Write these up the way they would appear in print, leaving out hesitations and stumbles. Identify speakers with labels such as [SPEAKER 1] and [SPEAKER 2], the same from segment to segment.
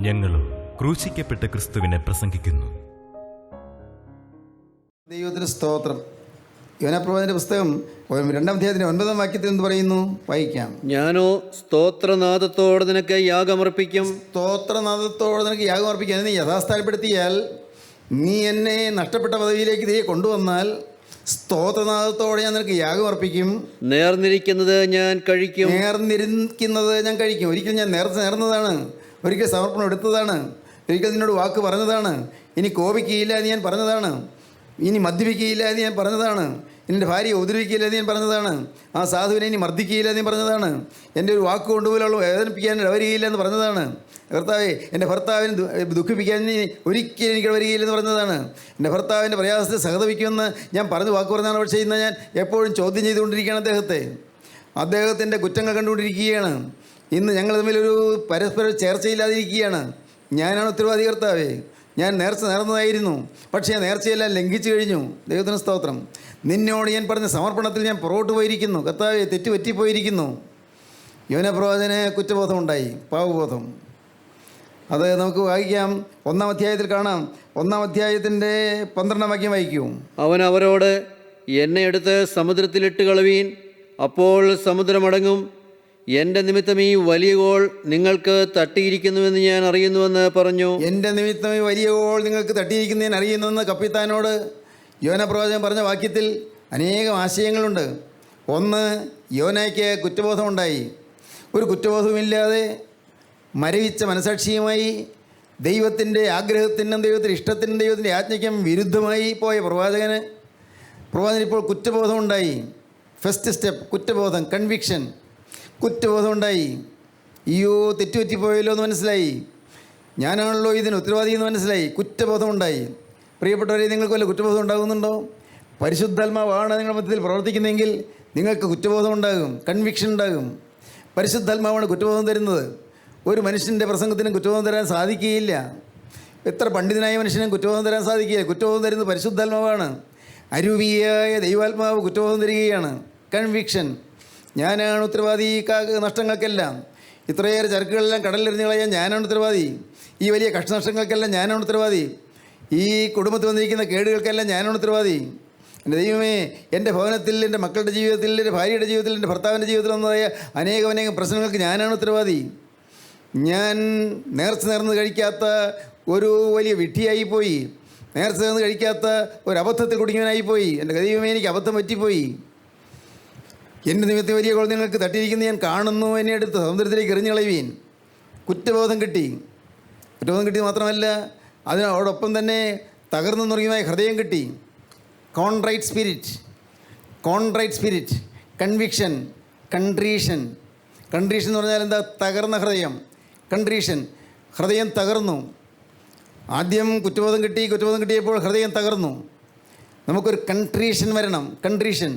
[SPEAKER 1] ഞങ്ങളും ക്രൂശിക്കപ്പെട്ട ക്രിസ്തുവിനെ പ്രസംഗിക്കുന്നു.
[SPEAKER 2] ദൈവത്തിന് സ്തോത്രം. യോനാപ്രവാചകന്റെ പുസ്തകം 2-ാം അധ്യായത്തിന്റെ 9-ാം വാക്യത്തിൽ എന്ത് പറയുന്നു? വായിക്കാം.
[SPEAKER 3] ഞാനോ സ്തോത്രനാദത്തോടെ നിനക്ക് യാഗമർപ്പിക്കും.
[SPEAKER 2] സ്തോത്രനാദത്തോടെ നിനക്ക് യാഗമർപ്പിക്കും. അതിനെ യഥാസ്ഥാനപ്പെടുത്തിയാൽ, നീ എന്നെ നഷ്ടപ്പെട്ട പദവിയിലേക്ക് തിരികെ കൊണ്ടുവന്നാൽ, സ്തോത്രനാദത്തോടെ ഞാൻ നിനക്ക് യാഗമർപ്പിക്കും.
[SPEAKER 3] നേർന്നിരിക്കുന്നത് ഞാൻ കഴിക്കും.
[SPEAKER 2] നേർന്നിരിക്കുന്നത് ഞാൻ കഴിക്കും. ഒരിക്കൽ ഞാൻ നേർന്നതാണ്, ഒരിക്കൽ സമർപ്പണം എടുത്തതാണ്, ഒരിക്കൽ നിന്നോട് വാക്ക് പറഞ്ഞതാണ്. ഇനി കോപിക്കുകയില്ല എന്ന് ഞാൻ പറഞ്ഞതാണ്, ഇനി മദ്യപിക്കുകയില്ല എന്ന് ഞാൻ പറഞ്ഞതാണ്, എൻ്റെ ഭാര്യയെ ഉപദ്രവിക്കുകയില്ല എന്ന് ഞാൻ പറഞ്ഞതാണ്, ആ സാധുവിനെ ഇനി മർദ്ദിക്കുകയില്ല എന്ന് ഞാൻ പറഞ്ഞതാണ്, എൻ്റെ ഒരു വാക്ക് കൊണ്ടുപോലുള്ള വേദനിപ്പിക്കാൻ ഇടവരികയില്ല എന്ന് പറഞ്ഞതാണ്. കർത്താവേ, എൻ്റെ ഭർത്താവിനെ ദുഃഖിപ്പിക്കാൻ ഒരിക്കലും എനിക്ക് വരികയില്ല എന്ന് പറഞ്ഞതാണ്. എൻ്റെ ഭർത്താവിൻ്റെ പ്രയാസത്തെ സഹതപിക്കുമെന്ന് ഞാൻ പറഞ്ഞ് വാക്ക് പറഞ്ഞതാണ്. പക്ഷേ ഇന്ന് ഞാൻ എപ്പോഴും ചോദ്യം ചെയ്തുകൊണ്ടിരിക്കുകയാണ് അദ്ദേഹത്തിൻ്റെ കുറ്റങ്ങൾ കണ്ടുകൊണ്ടിരിക്കുകയാണ്. ഇന്ന് ഞങ്ങൾ തമ്മിലൊരു പരസ്പര ചേർച്ചയില്ലാതിരിക്കുകയാണ്. ഞാനാണ് ഉത്തരവാദി കർത്താവേ. ഞാൻ നേർന്നതായിരുന്നു, പക്ഷേ നേർച്ചയെല്ലാം ലംഘിച്ചു കഴിഞ്ഞു. ദൈവത്തിന് സ്തോത്രം. നിന്നോട് ഞാൻ പറഞ്ഞ സമർപ്പണത്തിൽ ഞാൻ പുറകോട്ട് പോയിരിക്കുന്നു. കർത്താവേ, തെറ്റുപറ്റിപ്പോയിരിക്കുന്നു. യോനാപ്രവാചകന് കുറ്റബോധം ഉണ്ടായി, പാവബോധം. അത് നമുക്ക് വായിക്കാം. 1-ാം അധ്യായത്തിൽ കാണാം. 1-ാം അധ്യായത്തിൻ്റെ 12-ാം വാക്യം വായിക്കൂ.
[SPEAKER 3] അവൻ അവരോട്, എന്നെ എടുത്ത് സമുദ്രത്തിലിട്ട് കളവീൻ, അപ്പോൾ സമുദ്രമടങ്ങും. എൻ്റെ നിമിത്തം ഈ വലിയ കോൾ നിങ്ങൾക്ക് തട്ടിയിരിക്കുന്നുവെന്ന് ഞാൻ അറിയുന്നുവെന്ന് പറഞ്ഞു.
[SPEAKER 2] എൻ്റെ നിമിത്തം ഈ വലിയ കോൾ നിങ്ങൾക്ക് തട്ടിയിരിക്കുന്നു ഞാൻ അറിയുന്നുവെന്ന് കപ്പിത്താനോട് യോനാപ്രവാചകൻ പറഞ്ഞ വാക്യത്തിൽ അനേകം ആശയങ്ങളുണ്ട്. ഒന്ന്, യോനായ്ക്ക് കുറ്റബോധമുണ്ടായി. ഒരു കുറ്റബോധവുമില്ലാതെ മരവിച്ച മനസാക്ഷിയുമായി ദൈവത്തിൻ്റെ ആഗ്രഹത്തിനും ദൈവത്തിൻ്റെ ഇഷ്ടത്തിനും ദൈവത്തിൻ്റെ ആജ്ഞയ്ക്കും വിരുദ്ധമായി പോയ പ്രവാചകന് ഇപ്പോൾ കുറ്റബോധമുണ്ടായി. ഫസ്റ്റ് സ്റ്റെപ്പ് കുറ്റബോധം, കൺവിക്ഷൻ. കുറ്റബോധമുണ്ടായി. അയ്യോ, തെറ്റുപറ്റിപ്പോയല്ലോ എന്ന് മനസ്സിലായി. ഞാനാണല്ലോ ഇതിന് ഉത്തരവാദി എന്ന് മനസ്സിലായി. കുറ്റബോധമുണ്ടായി. പ്രിയപ്പെട്ടവരെ, നിങ്ങൾക്ക് വല്ല കുറ്റബോധം ഉണ്ടാകുന്നുണ്ടോ? പരിശുദ്ധാത്മാവാണ് നിങ്ങളുടെ മധ്യത്തിൽ പ്രവർത്തിക്കുന്നതെങ്കിൽ നിങ്ങൾക്ക് കുറ്റബോധം ഉണ്ടാകും, കൺവിക്ഷൻ ഉണ്ടാകും. പരിശുദ്ധാത്മാവാണ് കുറ്റബോധം തരുന്നത്. ഒരു മനുഷ്യൻ്റെ പ്രസംഗത്തിനും കുറ്റബോധം തരാൻ സാധിക്കുകയില്ല. എത്ര പണ്ഡിതനായ മനുഷ്യനും കുറ്റബോധം തരാൻ സാധിക്കുകയില്ല. കുറ്റബോധം തരുന്നത് പരിശുദ്ധാത്മാവാണ്. അരൂപിയായ ദൈവാത്മാവ് കുറ്റബോധം തരികയാണ്, കൺവിക്ഷൻ. ഞാനാണ് ഉത്തരവാദി ഈ നഷ്ടങ്ങൾക്കെല്ലാം. ഇത്രയേറെ ചരക്കുകളെല്ലാം കടലിലെറിഞ്ഞ് കളയാൻ ഞാനാണ് ഉത്തരവാദി. ഈ വലിയ കഷ്ടനഷ്ടങ്ങൾക്കെല്ലാം ഞാനാണ് ഉത്തരവാദി. ഈ കുടുംബത്തിൽ വന്നിരിക്കുന്ന കേടുകൾക്കെല്ലാം ഞാനാണ് ഉത്തരവാദി. എൻ്റെ ദൈവമേ, എൻ്റെ ഭവനത്തിൽ, എൻ്റെ മക്കളുടെ ജീവിതത്തിൽ, എൻ്റെ ഭാര്യയുടെ ജീവിതത്തിൽ, എൻ്റെ ഭർത്താവിൻ്റെ ജീവിതത്തിൽ വന്നതായ അനേകം പ്രശ്നങ്ങൾക്ക് ഞാനാണ് ഉത്തരവാദി. ഞാൻ നേർന്ന് കഴിക്കാത്ത ഒരു വലിയ വിഡ്ഢിയായിപ്പോയി. നേർന്ന് കഴിക്കാത്ത ഒരു അബദ്ധത്തിൽ കുടുങ്ങിയവനായിപ്പോയി. എൻ്റെ ദൈവമേ, എനിക്ക് അബദ്ധം പറ്റിപ്പോയി. എൻ്റെ നിമിത്തം വലിയ കോൾ നിങ്ങൾക്ക് തട്ടിയിരിക്കുന്നത് ഞാൻ കാണുന്നു. എന്നെ എടുത്ത് സമുദ്രത്തിലേക്ക് എറിഞ്ഞു കളയുവീൻ. കുറ്റബോധം കിട്ടി. കുറ്റബോധം കിട്ടി മാത്രമല്ല, അതിനോടൊപ്പം തന്നെ തകർന്നു നുറുങ്ങിയമായ ഹൃദയം കിട്ടി. Contrite spirit, conviction, contrition. Contrition എന്ന് പറഞ്ഞാൽ എന്താ? തകർന്ന ഹൃദയം. കൺട്രീഷൻ, ഹൃദയം തകർന്നു. ആദ്യം കുറ്റബോധം കിട്ടിയപ്പോൾ ഹൃദയം തകർന്നു. നമുക്കൊരു കൺട്രീഷൻ വരണം. കൺട്രീഷൻ.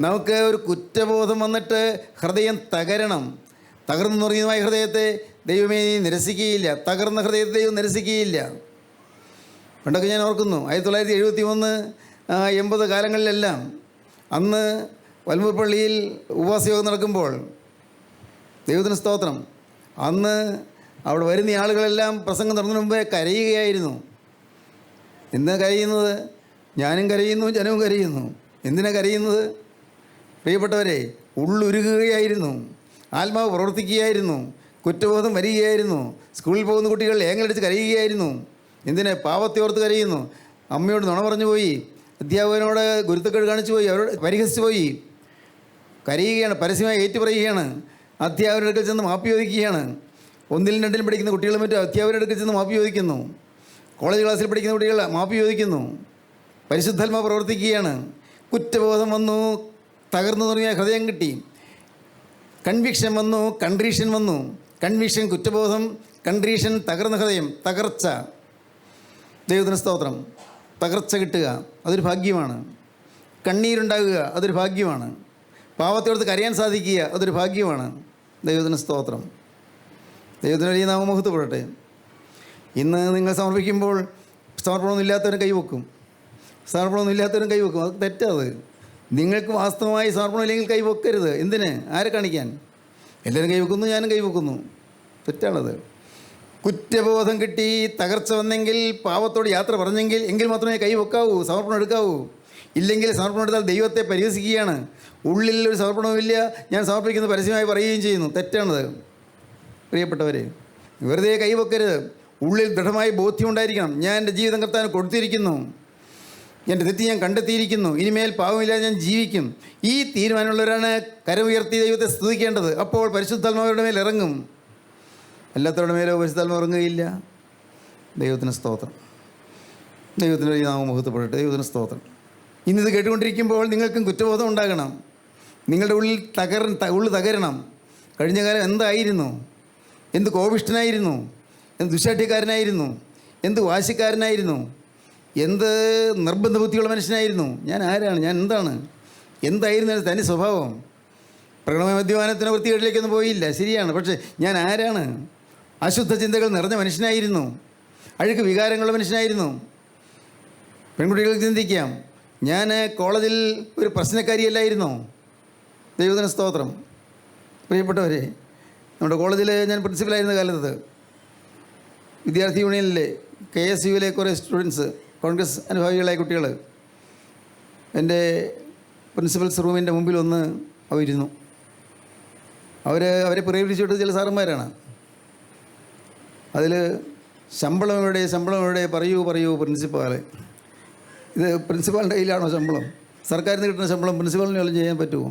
[SPEAKER 2] നമുക്ക് ഒരു കുറ്റബോധം വന്നിട്ട് ഹൃദയം തകരണം. തകർന്നു നുറുങ്ങിയതുമായ ഹൃദയത്തെ ദൈവമേ നിരസിക്കുകയില്ല. തകർന്ന ഹൃദയത്തെ ദൈവം നിരസിക്കുകയില്ല. പണ്ടൊക്കെ ഞാൻ ഓർക്കുന്നു, 1973, 80 കാലങ്ങളിലെല്ലാം അന്ന് വൽമൂർ പള്ളിയിൽ ഉപവാസയോഗം നടക്കുമ്പോൾ, ദൈവത്തിന് സ്തോത്രം, അന്ന് അവിടെ വരുന്ന ആളുകളെല്ലാം പ്രസംഗം തുടങ്ങുന്നതിന് മുമ്പേ കരയുകയായിരുന്നു. എന്തിനാണ് കരയുന്നത്? ഞാനും കരയുന്നു, ജനവും കരയുന്നു. എന്തിനാണ് കരയുന്നത്? പ്രിയപ്പെട്ടവരെ, ഉള്ളുരുകുകയായിരുന്നു. ആത്മാവ് പ്രവർത്തിക്കുകയായിരുന്നു. കുറ്റബോധം വരികയായിരുന്നു. സ്കൂളിൽ പോകുന്ന കുട്ടികൾ ഏങ്ങലടിച്ച് കരയുകയായിരുന്നു. എന്തിന്? പാവത്തെ ഓർത്ത് കരയുന്നു. അമ്മയോട് നുണ പറഞ്ഞു പോയി, അധ്യാപകനോട് ഗുരുത്തക്കേട് കാണിച്ചു പോയി, അവരോട് പരിഹസിച്ചു പോയി. കരയുകയാണ്, പരസ്യമായി ഏറ്റുപറയുകയാണ്. അധ്യാപകരുടെ അടുക്കൽ ചെന്ന് മാപ്പി ചോദിക്കുകയാണ്. 1ലും 2ലും പഠിക്കുന്ന കുട്ടികളും മറ്റും അധ്യാപകരുടെ അടുക്കൽ ചെന്ന് മാപ്പി ചോദിക്കുന്നു. കോളേജ് ക്ലാസ്സിൽ പഠിക്കുന്ന കുട്ടികൾ മാപ്പി ചോദിക്കുന്നു. പരിശുദ്ധാത്മാവ് പ്രവർത്തിക്കുകയാണ്. കുറ്റബോധം വന്നു, തകർന്നു തുടങ്ങിയ ഹൃദയം കിട്ടി. കൺവിക്ഷൻ വന്നു, കൺട്രീഷൻ വന്നു. കൺവിക്ഷൻ കുറ്റബോധം, കൺട്രീഷൻ തകർന്ന ഹൃദയം, തകർച്ച. ദൈവത്തിന് സ്തോത്രം. തകർച്ച കിട്ടുക അതൊരു ഭാഗ്യമാണ്. കണ്ണീരുണ്ടാകുക അതൊരു ഭാഗ്യമാണ്. പാവത്തോടത്ത് കരയാൻ സാധിക്കുക അതൊരു ഭാഗ്യമാണ്. ദൈവത്തിന് സ്തോത്രം. ദൈവത്തിന് വലിയ നാമമഹത്വപ്പെടട്ടെ. ഇന്ന് നിങ്ങൾ സമർപ്പിക്കുമ്പോൾ സമർപ്പണമൊന്നുമില്ലാത്തവരും കൈവെക്കും. അത് തെറ്റത്. നിങ്ങൾക്ക് വാസ്തവമായി സമർപ്പണമില്ലെങ്കിൽ കൈവെക്കരുത്. എന്തിന്? ആരെ കാണിക്കാൻ? എല്ലാവരും കൈവെക്കുന്നു, ഞാനും കൈവെക്കുന്നു. തെറ്റാണത്. കുറ്റബോധം കിട്ടി, തകർച്ച വന്നെങ്കിൽ, പാവത്തോട് യാത്ര പറഞ്ഞെങ്കിൽ എങ്കിൽ മാത്രമേ കൈ വെക്കാവൂ, സമർപ്പണം എടുക്കാവൂ. ഇല്ലെങ്കിൽ സമർപ്പണം എടുത്താൽ ദൈവത്തെ പരിഹസിക്കുകയാണ്. ഉള്ളിൽ ഒരു സമർപ്പണവുമില്ല, ഞാൻ സമർപ്പിക്കുന്നത് പരസ്യമായി പറയുകയും ചെയ്യുന്നു. തെറ്റാണത് പ്രിയപ്പെട്ടവരെ. വെറുതെ കൈവെക്കരുത്. ഉള്ളിൽ ദൃഢമായി ബോധ്യമുണ്ടായിരിക്കണം. ഞാൻ എൻ്റെ ജീവിതം കർത്താവിന് കൊടുത്തിരിക്കുന്നു, എൻ്റെ തെറ്റ് ഞാൻ കണ്ടെത്തിയിരിക്കുന്നു, ഇനിമേൽ പാവമില്ലാതെ ഞാൻ ജീവിക്കും. ഈ തീരുമാനമുള്ളവരാണ് കരമുയർത്തി ദൈവത്തെ സ്തുതിക്കേണ്ടത്. അപ്പോൾ പരിശുദ്ധാത്മാവരുടെ മേൽ ഇറങ്ങും. എല്ലാത്തവരുടെ മേലോ പരിശുദ്ധാത്മാവ് ഇറങ്ങുകയില്ല. ദൈവത്തിന് സ്തോത്രം. ദൈവത്തിൻ്റെ ഈ നാമം മുഖത്തപ്പെടട്ടെ. ദൈവത്തിന് സ്തോത്രം. ഇന്നിത് കേട്ടുകൊണ്ടിരിക്കുമ്പോൾ നിങ്ങൾക്കും കുറ്റബോധം ഉണ്ടാകണം. നിങ്ങളുടെ ഉള്ളിൽ ഉള്ളു തകരണം. കഴിഞ്ഞ കാലം എന്തായിരുന്നു? എന്ത് കോപിഷ്ഠനായിരുന്നു, എന്ത് ദുശാഠ്യക്കാരനായിരുന്നു, എന്ത് വാശിക്കാരനായിരുന്നു, എന്ത് നിർബന്ധ ബുദ്ധിയുള്ള മനുഷ്യനായിരുന്നു. ഞാൻ ആരാണ്? ഞാൻ എന്താണ്? എന്തായിരുന്നു എൻ്റെ തനി സ്വഭാവം? പ്രകടമായ മദ്യപാനത്തിന് വൃത്തികേട്ടിലേക്കൊന്നും പോയില്ല, ശരിയാണ്. പക്ഷേ ഞാൻ ആരാണ്? അശുദ്ധ ചിന്തകൾ നിറഞ്ഞ മനുഷ്യനായിരുന്നു. അഴുക്ക് വികാരങ്ങളുള്ള മനുഷ്യനായിരുന്നു. പെൺകുട്ടികൾക്ക് ചിന്തിക്കാം, ഞാൻ കോളേജിൽ ഒരു പ്രശ്നക്കാരിയല്ലായിരുന്നോ? ദൈവത്തിന് സ്തോത്രം. പ്രിയപ്പെട്ടവരെ, നമ്മുടെ കോളേജിൽ ഞാൻ പ്രിൻസിപ്പലായിരുന്ന കാലത്ത് വിദ്യാർത്ഥി യൂണിയനിലെ KSUവിലെ കുറേ സ്റ്റുഡൻസ്, കോൺഗ്രസ് അനുഭാവികളായ കുട്ടികൾ എൻ്റെ പ്രിൻസിപ്പൽസ് റൂമിൻ്റെ മുമ്പിൽ വന്ന് അവരിരുന്നു. അവരെ പ്രേരിപ്പിച്ചിട്ട് ചില സാറന്മാരാണ്. അതിൽ ശമ്പളം എവിടെ പറയൂ പ്രിൻസിപ്പാളെ. ഇത് പ്രിൻസിപ്പാളിൻ്റെ കയ്യിലാണോ ശമ്പളം? സർക്കാരിൽ നിന്ന് കിട്ടുന്ന ശമ്പളം പ്രിൻസിപ്പാളിന് വല്ലതും ചെയ്യാൻ പറ്റുമോ?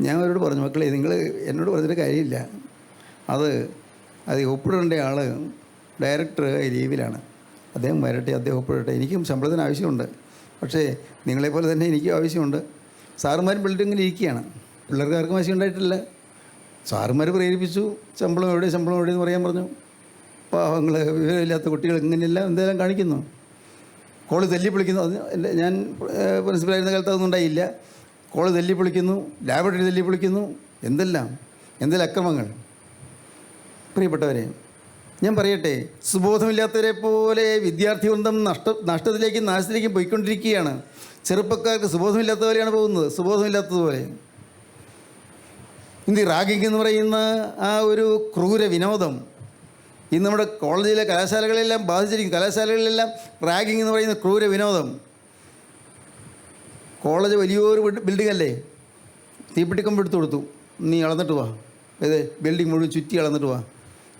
[SPEAKER 2] ഞാൻ അവരോട് പറഞ്ഞു, മക്കളെ, നിങ്ങൾ എന്നോട് പറഞ്ഞിട്ട് കാര്യമില്ല. അത് ഒപ്പിടേണ്ട ആൾ ഡയറക്ടർ ലീവിലാണ്. അദ്ദേഹം വരട്ടെ, അദ്ദേഹം ഒപ്പിടട്ടെ. എനിക്കും ശമ്പളത്തിന് ആവശ്യമുണ്ട്. പക്ഷേ നിങ്ങളെപ്പോലെ തന്നെ എനിക്കും ആവശ്യമുണ്ട്. സാറുമാരും പിള്ളേരും ഇങ്ങനെ ഇരിക്കുകയാണ്. പിള്ളേർക്ക് ആർക്കും ആവശ്യം ഉണ്ടായിട്ടില്ല. സാറുമാർ പ്രേരിപ്പിച്ചു, ശമ്പളം എവിടെയെന്ന് പറയാൻ പറഞ്ഞു. പാവങ്ങൾ, വിവരമില്ലാത്ത കുട്ടികൾ ഇങ്ങനെയെല്ലാം എന്തെല്ലാം കാണിക്കുന്നു. കോളേജ് തല്ലിപ്പൊളിക്കുന്നു. അത് ഞാൻ പ്രിൻസിപ്പലായിരുന്ന കാലത്ത് അതൊന്നും ഉണ്ടായില്ല. കോളേജ് തല്ലിപ്പൊളിക്കുന്നു, ലാബറട്ടറി തല്ലിപ്പൊളിക്കുന്നു, എന്തെല്ലാം അക്രമങ്ങൾ. പ്രിയപ്പെട്ടവരെ, ഞാൻ പറയട്ടെ, സുബോധമില്ലാത്തവരെ പോലെ വിദ്യാർത്ഥി വൃന്ദം നഷ്ടത്തിലേക്കും നാശത്തിലേക്കും പോയിക്കൊണ്ടിരിക്കുകയാണ്. ചെറുപ്പക്കാർക്ക് സുബോധമില്ലാത്ത പോലെയാണ് പോകുന്നത്, സുബോധമില്ലാത്തതുപോലെ. ഇന്ന് റാഗിങ് എന്ന് പറയുന്ന ആ ഒരു ക്രൂര വിനോദം ഇന്ന് നമ്മുടെ കോളേജിലെ കലാശാലകളെല്ലാം ബാധിച്ചിരിക്കും. കലാശാലകളിലെല്ലാം റാഗിങ് എന്ന് പറയുന്ന ക്രൂര വിനോദം. കോളേജ് വലിയൊരു ബിൽഡിംഗ് അല്ലേ, തീപ്പെട്ടിക്കമ്പ് എടുത്തു കൊടുത്തു, നീ അളന്നിട്ട് വാ, അതെ ബിൽഡിംഗ് മുഴുവൻ ചുറ്റി അളന്നിട്ട് വാ.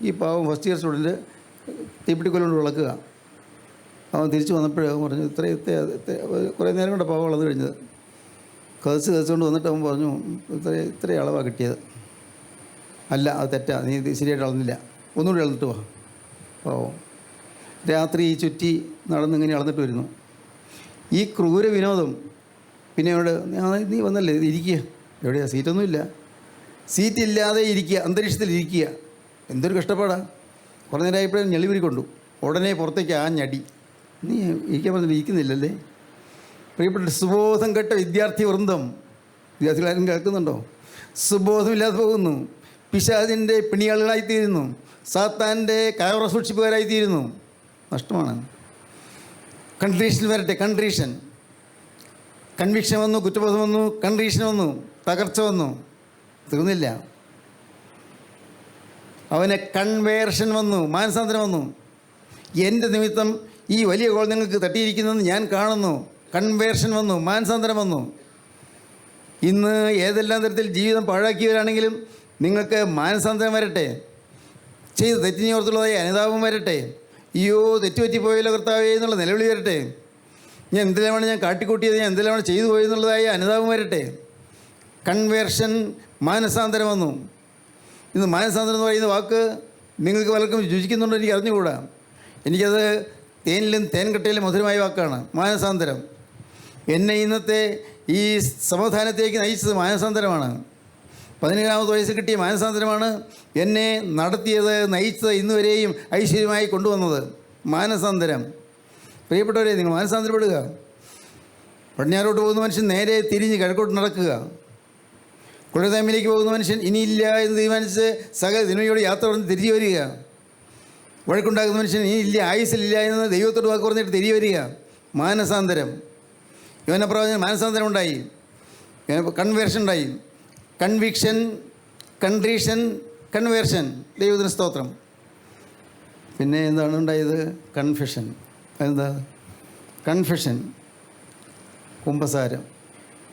[SPEAKER 2] ഈ പാവം ഫസ്റ്റ് ഇയർ സ്റ്റുഡൻറ്റ് തീപ്പെട്ടിക്കൊല്ലുകൊണ്ട് വിളക്കുക. അവൻ തിരിച്ച് വന്നപ്പോഴവൻ പറഞ്ഞു, കുറേ നേരം കൊണ്ട് പാവം അളന്ന് കഴിഞ്ഞത്. കതച്ചുകൊണ്ട് വന്നിട്ട് അവൻ പറഞ്ഞു, ഇത്ര അളവാണ് കിട്ടിയത്. അല്ല, അത് തെറ്റാ, നീ ഇത് ശരിയായിട്ട് അളന്നില്ല, ഒന്നുകൂടി അളന്നിട്ട് വാ. പാവം രാത്രി ചുറ്റി നടന്നിങ്ങനെ അളന്നിട്ട് വരുന്നു. ഈ ക്രൂര വിനോദം. പിന്നെ അവിടെ നീ വന്നല്ലേ, ഇരിക്കുക. എവിടെയാ? സീറ്റൊന്നുമില്ല. സീറ്റില്ലാതെ ഇരിക്കുക, അന്തരീക്ഷത്തിലിരിക്കുക. എന്തൊരു കഷ്ടപ്പാടാണ്. കുറേ നേരമായപ്പോഴും ഞെളിവിരി കൊണ്ടു. ഉടനെ പുറത്തേക്ക് ആ ഞടി. നീ ഇരിക്കാൻ പറഞ്ഞിട്ട് ഇരിക്കുന്നില്ലല്ലേ? പ്രിയപ്പെട്ട സുബോധം കെട്ട വിദ്യാർത്ഥി വൃന്ദം, വിദ്യാർത്ഥികളാരും കേൾക്കുന്നുണ്ടോ? സുബോധമില്ലാതെ പോകുന്നു. പിശാചിൻ്റെ പിണിയാളുകളായിത്തീരുന്നു. സാത്താൻ്റെ കയറ സൂക്ഷിപ്പുകാരായിത്തീരുന്നു. നഷ്ടമാണ്. കൺട്രീഷൻ വരട്ടെ. കൺവിക്ഷൻ വന്നു, കുറ്റബോധം വന്നു, കൺട്രീഷൻ വന്നു, തകർച്ച വന്നു. തീർന്നില്ല. അവന് കൺവേർഷൻ വന്നു, മാനസാന്തരം വന്നു. എൻ്റെ നിമിത്തം ഈ വലിയ ഗോൾ നിങ്ങൾക്ക് തട്ടിയിരിക്കുന്നതെന്ന് ഞാൻ കാണുന്നു. കൺവേർഷൻ വന്നു, മാനസാന്തരം വന്നു. ഇന്ന് ഏതെല്ലാം തരത്തിൽ ജീവിതം പാഴാക്കിയവരാണെങ്കിലും നിങ്ങൾക്ക് മാനസാന്തരം വരട്ടെ. ചെയ്ത് തെറ്റിനോർത്തുള്ളതായി അനുതാപം വരട്ടെ. അയ്യോ, തെറ്റുപറ്റിപ്പോയല്ലോ കർത്താവേ എന്നുള്ള നിലവിളി വരട്ടെ. ഞാൻ എന്തെല്ലാമാണ് കാട്ടിക്കൂട്ടിയത്, ഞാൻ എന്തെല്ലാമാണ് ചെയ്തു പോയെന്നുള്ളതായ അനുതാപം വരട്ടെ. കൺവേർഷൻ, മാനസാന്തരം വന്നു. ഇന്ന് മാനസാന്തരം എന്ന് പറയുന്ന വാക്ക് നിങ്ങൾക്ക് പലർക്കും രുചിക്കുന്നുണ്ടോ എനിക്ക് അറിഞ്ഞുകൂടാ. എനിക്കത് തേനിലും തേൻകട്ടയിലും മധുരമായ വാക്കാണ് മാനസാന്തരം. എന്നെ ഇന്നത്തെ ഈ സമാധാനത്തേക്ക് നയിച്ചത് മാനസാന്തരമാണ്. 17-ാമത്തെ വയസ്സ് കിട്ടിയ മാനസാന്തരമാണ് എന്നെ നടത്തിയത്, നയിച്ചത്, ഇന്നുവരെയും ഐശ്വര്യമായി കൊണ്ടുവന്നത്. മാനസാന്തരം. പ്രിയപ്പെട്ടവരെ, നിങ്ങൾ മാനസാന്തരപ്പെടുക. പടിഞ്ഞാറോട്ട് പോകുന്ന മനുഷ്യൻ നേരെ തിരിഞ്ഞ് കിഴക്കോട്ട് നടക്കുക. കുഴൽതാമിലേക്ക് പോകുന്ന മനുഷ്യൻ ഇനിയില്ല എന്ന് തീരുമാനിച്ച് സകല ദിനയോട് യാത്ര പറഞ്ഞ് തിരികെ വരിക. വഴക്കുണ്ടാക്കുന്ന മനുഷ്യൻ ഇനിയില്ല, ആയുസ്സിലില്ല എന്ന് ദൈവത്തോട് വാക്ക് പറഞ്ഞിട്ട് തിരികെ വരിക. മാനസാന്തരം. യോഹന്നാപ്രവാചകന് മാനസാന്തരം ഉണ്ടായി, കൺവേർഷൻ ഉണ്ടായി. Conviction, contrition, conversion. ദൈവത്തിന് സ്തോത്രം. പിന്നെ എന്താണ് ഉണ്ടായത്? കൺഫെഷൻ. എന്താ കൺഫെഷൻ? കുമ്പസാരം.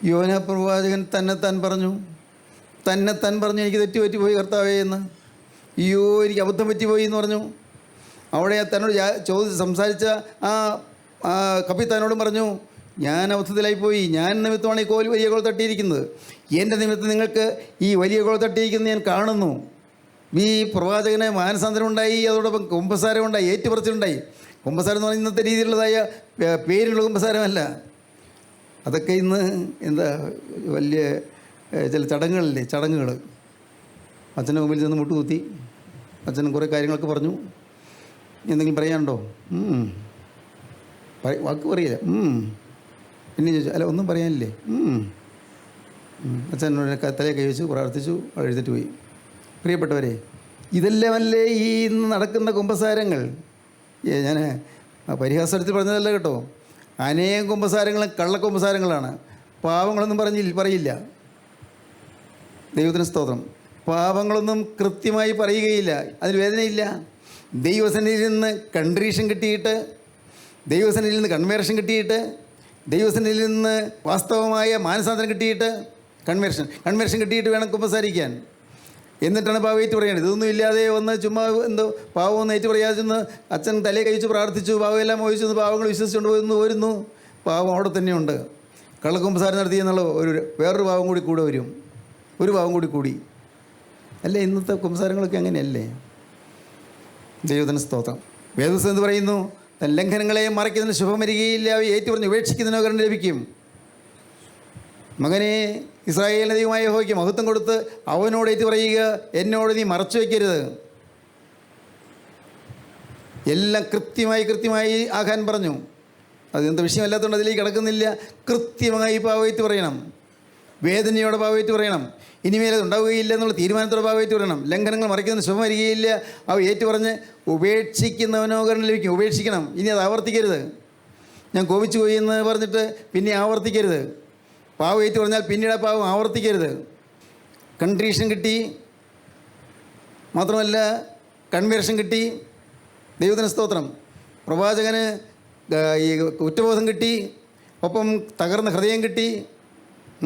[SPEAKER 2] യോന പ്രവാചകൻ തന്നെത്താൻ പറഞ്ഞു എനിക്ക് തെറ്റുപറ്റിപ്പോയി കർത്താവേ എന്ന്. അയ്യോ എനിക്ക് അബദ്ധം പറ്റിപ്പോയി എന്ന് പറഞ്ഞു. അവിടെ തന്നോട് സംസാരിച്ച ആ കപ്പിത്താനോടും പറഞ്ഞു, ഞാൻ അബദ്ധത്തിലായിപ്പോയി, ഞാൻ നിമിത്തമാണ് ഈ വലിയ കോൾ തട്ടിയിരിക്കുന്നത്, എൻ്റെ നിമിത്തം നിങ്ങൾക്ക് ഈ വലിയ കോൾ തട്ടിയിരിക്കുന്നത് ഞാൻ കാണുന്നു. ഈ പ്രവാചകന് മാനസാന്തരം ഉണ്ടായി, അതോടൊപ്പം കുമ്പസാരം ഉണ്ടായി, ഏറ്റുപറച്ചിലുണ്ടായി. കുമ്പസാരം എന്ന് പറഞ്ഞാൽ ഇന്നത്തെ രീതിയിലുള്ളതായ പേരിലുള്ള കുമ്പസാരമല്ല. അതൊക്കെ ഇന്ന് എന്താ വലിയ ചില ചടങ്ങുകൾ. അച്ഛൻ്റെ മുമ്പിൽ ചെന്ന് മുട്ടുകുത്തി അച്ഛനും കുറേ കാര്യങ്ങളൊക്കെ പറഞ്ഞു. എന്തെങ്കിലും പറയാനുണ്ടോ? വാക്ക് പറയില്ല. പിന്നെ ചോദിച്ചു, അല്ല ഒന്നും പറയാനില്ലേ? അച്ഛനോട് തലയെ കൈവച്ചു പ്രാർത്ഥിച്ചു, എഴുന്നേറ്റ് പോയി. പ്രിയപ്പെട്ടവരെ, ഇതെല്ലാമല്ലേ ഈ ഇന്ന് നടക്കുന്ന കുമ്പസാരങ്ങൾ? ഞാൻ പരിഹാസത്തിൽ പറഞ്ഞതല്ല കേട്ടോ. അനേകം കുമ്പസാരങ്ങളും കള്ളക്കുമ്പസാരങ്ങളാണ്. പാവങ്ങളൊന്നും പറയില്ല. ദൈവത്തിന് സ്തോത്രം. പാപങ്ങളൊന്നും കൃത്യമായി പറയുകയില്ല, അതിന് വേദനയില്ല. ദൈവസന്നിധിയിൽ നിന്ന് കൺട്രീഷൻ കിട്ടിയിട്ട്, ദൈവസന്നിധിയിൽ നിന്ന് കൺവേർഷൻ കിട്ടിയിട്ട്, ദൈവസന്നിധിയിൽ നിന്ന് വാസ്തവമായ മാനസാന്തരം കിട്ടിയിട്ട്, കൺവേർഷൻ കിട്ടിയിട്ട് വേണം കുമ്പസാരിക്കാൻ. എന്നിട്ടാണ് പാവം ഏറ്റു പറയുന്നത്. ഇതൊന്നും ഇല്ലാതെ ഒന്ന് ചുമ്മാ എന്തോ പാവമൊന്നും ഏറ്റു പറയാതെ ചെന്ന് അച്ഛൻ തലയെ കഴിച്ച് പ്രാർത്ഥിച്ചു, പാവമെല്ലാം മോഹിച്ചു, പാവങ്ങൾ വിശ്വസിച്ചുകൊണ്ട് പോയിരുന്നു. പാവം അവിടെ തന്നെയുണ്ട്. കള്ളക്കുമ്പസാരം നടത്തി എന്നുള്ള വേറൊരു പാവം കൂടി വരും. ഒരു പാവം കൂടി അല്ലേ? ഇന്നത്തെ കുമ്പസാരങ്ങളൊക്കെ അങ്ങനെയല്ലേ? ദൈവത്തിന് സ്തോത്രം. വേദപുസ്തകം എന്ന് പറയുന്നു, തൻ ലംഘനങ്ങളെ മറയ്ക്കുന്നതിന് ശുഭം വരികയില്ല, ഏറ്റു പറഞ്ഞ് ഉപേക്ഷിക്കുന്നതിനോ കരുണ ലഭിക്കും. മകനെ, ഇസ്രായേലിന് ദൈവമായ യഹോവയ്ക്ക് മഹത്വം കൊടുത്ത് അവനോട് ഏറ്റു പറയുക, എന്നോട് നീ മറച്ചു വയ്ക്കരുത്. എല്ലാം കൃത്യമായി ആകാൻ പറഞ്ഞു. അതെന്ത് വിഷയമല്ലാത്തതുകൊണ്ട് അതിലേക്ക് കിടക്കുന്നില്ല. കൃത്യമായി പാവയേറ്റ് പറയണം, വേദനയോടെ പാവയേറ്റ് പറയണം. ഇനിമേൽ അത് ഉണ്ടാവുകയില്ല എന്നുള്ള തീരുമാനത്തോടെ പാവയേറ്റ് പറയണം. ലംഘനങ്ങൾ മറയ്ക്കുന്നതിന് ശുഭം വരികയില്ല, അവ ഏറ്റുപറഞ്ഞ് ഉപേക്ഷിക്കുന്നവനോ കരുണ ലഭിക്കും. ഉപേക്ഷിക്കണം. ഇനി അത് ആവർത്തിക്കരുത്. ഞാൻ കോപിച്ചു പോയി എന്ന് പറഞ്ഞിട്ട് പിന്നെ ആവർത്തിക്കരുത്. പാവം ഏറ്റു പറഞ്ഞാൽ പിന്നീട് ആ പാവം ആവർത്തിക്കരുത്. കൺട്രീഷൻ കിട്ടി, മാത്രമല്ല കൺവേർഷൻ കിട്ടി. ദൈവത്തിന് സ്തോത്രം. പ്രവാചകന് ഈ കുറ്റബോധം കിട്ടി, ഒപ്പം തകർന്ന ഹൃദയം കിട്ടി.